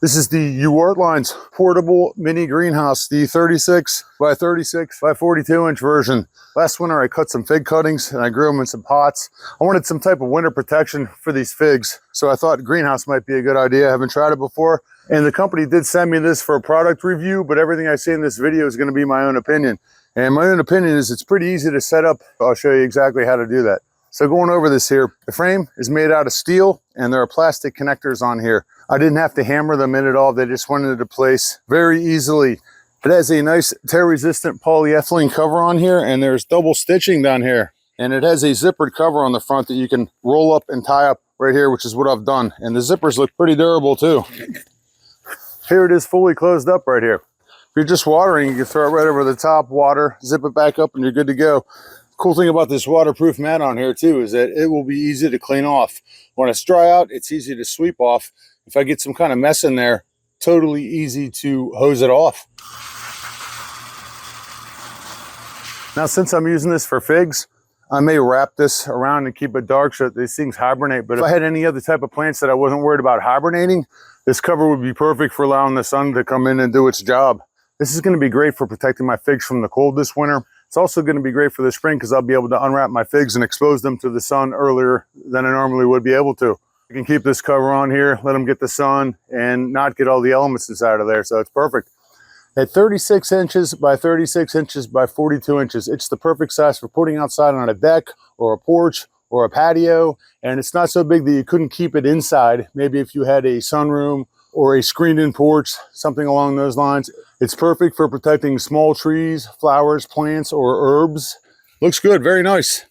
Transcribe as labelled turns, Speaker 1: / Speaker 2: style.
Speaker 1: This is the UArtLines portable mini greenhouse, the 36 by 36 by 42 inch version. Last winter I cut some fig cuttings and I grew them in some pots. I wanted some type of winter protection for these figs, so I thought greenhouse might be a good idea. I haven't tried it before, and the company did send me this for a product review, but everything I say in this video is going to be my own opinion. And my own opinion is it's pretty easy to set up. I'll show you exactly how to do that. So going over this here, the frame is made out of steel and there are plastic connectors on here. I didn't have to hammer them in at all. They just went into place very easily. It has a nice tear-resistant polyethylene cover on here, and there's double stitching down here. And it has a zippered cover on the front that you can roll up and tie up right here, which is what I've done. And the zippers look pretty durable too. Here it is fully closed up right here. If you're just watering, you can throw it right over the top, water, zip it back up, and you're good to go. Cool thing about this waterproof mat on here too is that it will be easy to clean off. When it's dry out, it's easy to sweep off. If I get some kind of mess in there, totally easy to hose it off. Now, since I'm using this for figs, I may wrap this around and keep it dark so that these things hibernate. But if I had any other type of plants that I wasn't worried about hibernating, this cover would be perfect for allowing the sun to come in and do its job. This is going to be great for protecting my figs from the cold this winter. It's also going to be great for the spring because I'll be able to unwrap my figs and expose them to the sun earlier than I normally would be able to. I can keep this cover on here, let them get the sun, and not get all the elements inside of there, so it's perfect. At 36 inches by 36 inches by 42 inches, it's the perfect size for putting outside on a deck or a porch or a patio, and it's not so big that you couldn't keep it inside. Maybe if you had a sunroom or a screened-in porch, something along those lines. It's perfect for protecting small trees, flowers, plants, or herbs. Looks good, very nice.